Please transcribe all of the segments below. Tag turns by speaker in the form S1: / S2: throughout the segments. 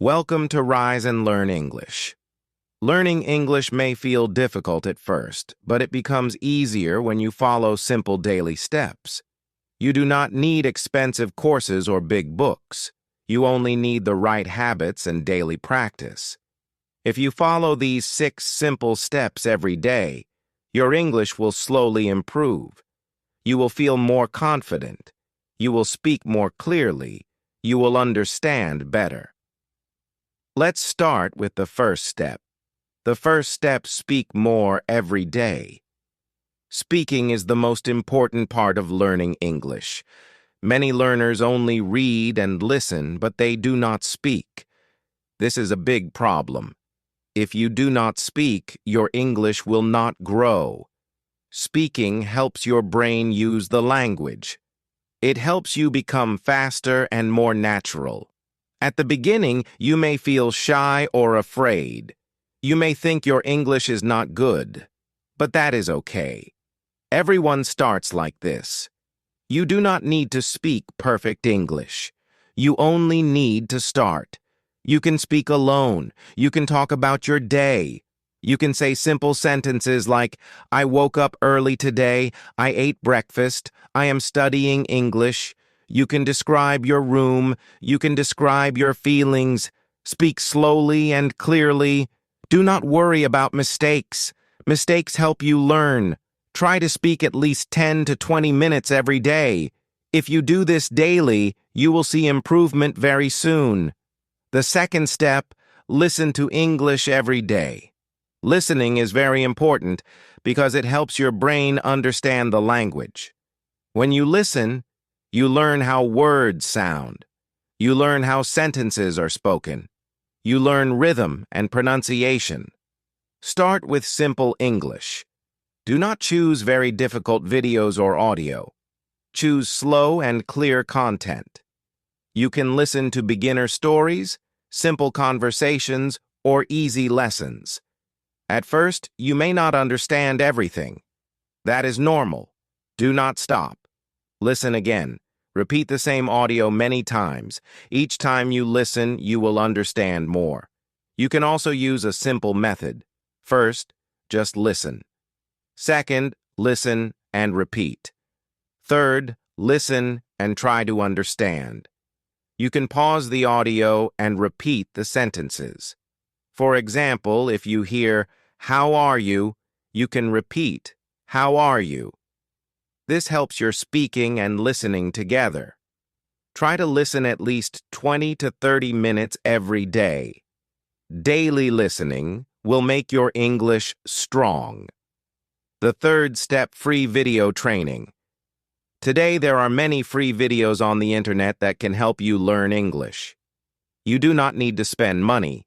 S1: Welcome to Rise and Learn English. Learning English may feel difficult at first, but it becomes easier when you follow simple daily steps. You do not need expensive courses or big books. You only need the right habits and daily practice. If you follow these 6 simple steps every day, your English will slowly improve. You will feel more confident. You will speak more clearly. You will understand better. Let's start with the first step. The first step: speak more every day. Speaking is the most important part of learning English. Many learners only read and listen, but they do not speak. This is a big problem. If you do not speak, your English will not grow. Speaking helps your brain use the language. It helps you become faster and more natural. At the beginning, you may feel shy or afraid. You may think your English is not good, but that is okay. Everyone starts like this. You do not need to speak perfect English. You only need to start. You can speak alone. You can talk about your day. You can say simple sentences like, I woke up early today, I ate breakfast, I am studying English. You can describe your room. You can describe your feelings. Speak slowly and clearly. Do not worry about mistakes. Mistakes help you learn. Try to speak at least 10 to 20 minutes every day. If you do this daily, you will see improvement very soon. The second step: listen to English every day. Listening is very important because it helps your brain understand the language. When you listen, you learn how words sound. You learn how sentences are spoken. You learn rhythm and pronunciation. Start with simple English. Do not choose very difficult videos or audio. Choose slow and clear content. You can listen to beginner stories, simple conversations, or easy lessons. At first, you may not understand everything. That is normal. Do not stop. Listen again. Repeat the same audio many times. Each time you listen, you will understand more. You can also use a simple method. First, just listen. Second, listen and repeat. Third, listen and try to understand. You can pause the audio and repeat the sentences. For example, if you hear, "How are you?" you can repeat, "How are you?" This helps your speaking and listening together. Try to listen at least 20 to 30 minutes every day. Daily listening will make your English strong. The third step: free video training. Today, there are many free videos on the internet that can help you learn English. You do not need to spend money.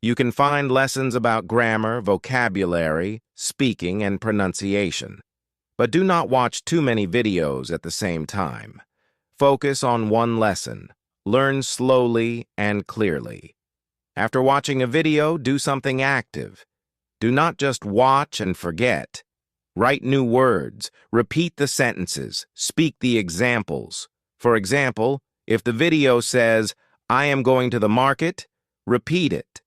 S1: You can find lessons about grammar, vocabulary, speaking, and pronunciation. But do not watch too many videos at the same time. Focus on one lesson. Learn slowly and clearly. After watching a video, do something active. Do not just watch and forget. Write new words. Repeat the sentences. Speak the examples. For example, if the video says, "I am going to the market," repeat it.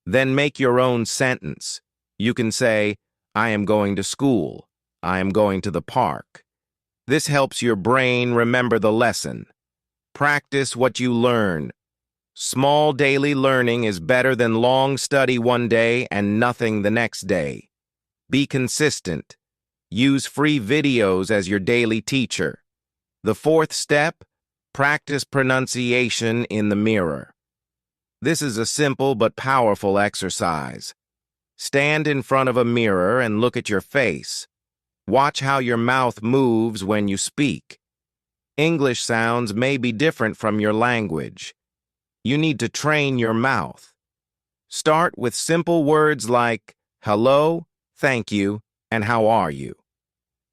S1: Then make your own sentence. You can say, "I am going to school." "I am going to the park." This helps your brain remember the lesson. Practice what you learn. Small daily learning is better than long study one day and nothing the next day. Be consistent. Use free videos as your daily teacher. The fourth step: practice pronunciation in the mirror. This is a simple but powerful exercise. Stand in front of a mirror and look at your face. Watch how your mouth moves when you speak. English sounds may be different from your language. You need to train your mouth. Start with simple words like hello, thank you, and how are you.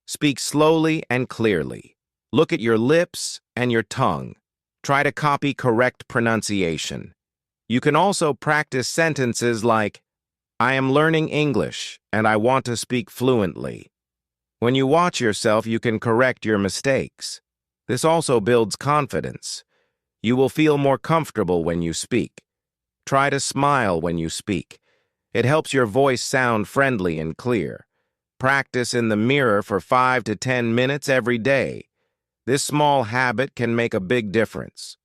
S1: Speak slowly and clearly. Look at your lips and your tongue. Try to copy correct pronunciation. You can also practice sentences like, "I am learning English and I want to speak fluently." When you watch yourself, you can correct your mistakes. This also builds confidence. You will feel more comfortable when you speak. Try to smile when you speak. It helps your voice sound friendly and clear. Practice in the mirror for 5 to 10 minutes every day. This small habit can make a big difference.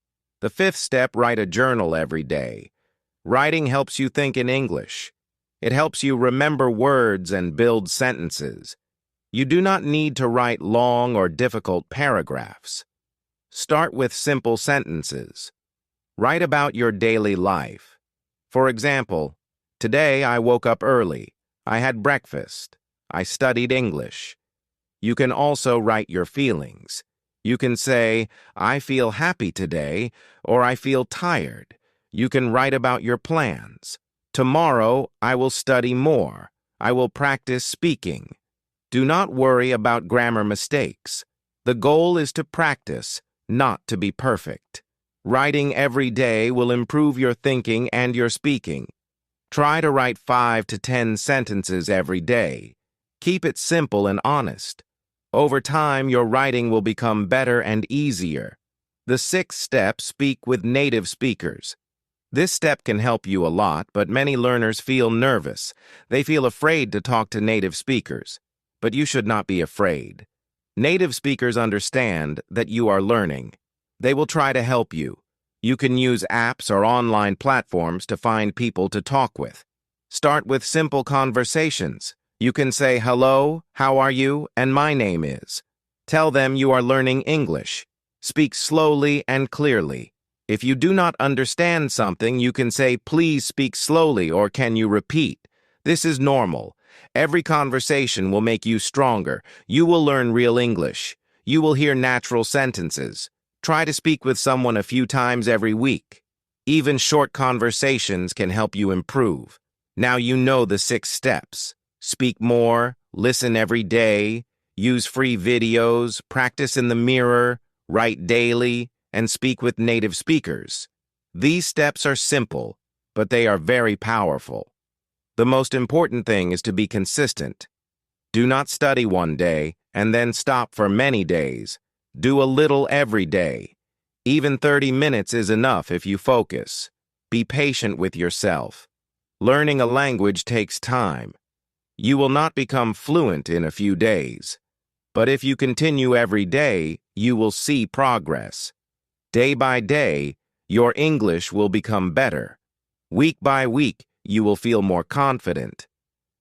S1: The fifth step, write a journal every day. Writing helps you think in English. It helps you remember words and build sentences. You do not need to write long or difficult paragraphs. Start with simple sentences. Write about your daily life. For example, today I woke up early. I had breakfast. I studied English. You can also write your feelings. You can say, I feel happy today, or I feel tired. You can write about your plans. Tomorrow, I will study more. I will practice speaking. Do not worry about grammar mistakes. The goal is to practice, not to be perfect. Writing every day will improve your thinking and your speaking. Try to write 5 to 10 sentences every day. Keep it simple and honest. Over time, your writing will become better and easier. The sixth step, speak with native speakers. This step can help you a lot, but many learners feel nervous. They feel afraid to talk to native speakers. But you should not be afraid. Native speakers understand that you are learning. They will try to help you. You can use apps or online platforms to find people to talk with. Start with simple conversations. You can say, hello, how are you, and my name is. Tell them you are learning English. Speak slowly and clearly. If you do not understand something, you can say, please speak slowly, or can you repeat? This is normal. Every conversation will make you stronger. You will learn real English. You will hear natural sentences. Try to speak with someone a few times every week. Even short conversations can help you improve. Now you know the 6 steps. Speak more, listen every day, use free videos, practice in the mirror, write daily, and speak with native speakers. These steps are simple, but they are very powerful. The most important thing is to be consistent. Do not study one day and then stop for many days. Do a little every day. Even 30 minutes is enough if you focus. Be patient with yourself. Learning a language takes time. You will not become fluent in a few days. But if you continue every day, you will see progress. Day by day, your English will become better. Week by week, you will feel more confident.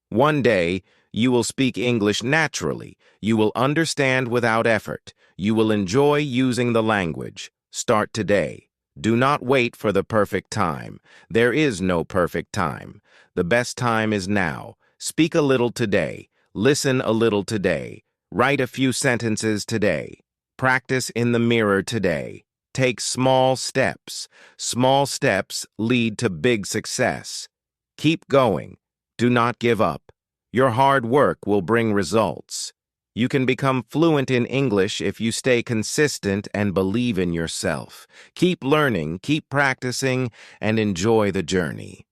S1: One day, you will speak English naturally. You will understand without effort. You will enjoy using the language. Start today. Do not wait for the perfect time. There is no perfect time. The best time is now. Speak a little today. Listen a little today. Write a few sentences today. Practice in the mirror today. Take small steps. Small steps lead to big success. Keep going. Do not give up. Your hard work will bring results. You can become fluent in English if you stay consistent and believe in yourself. Keep learning, keep practicing, and enjoy the journey.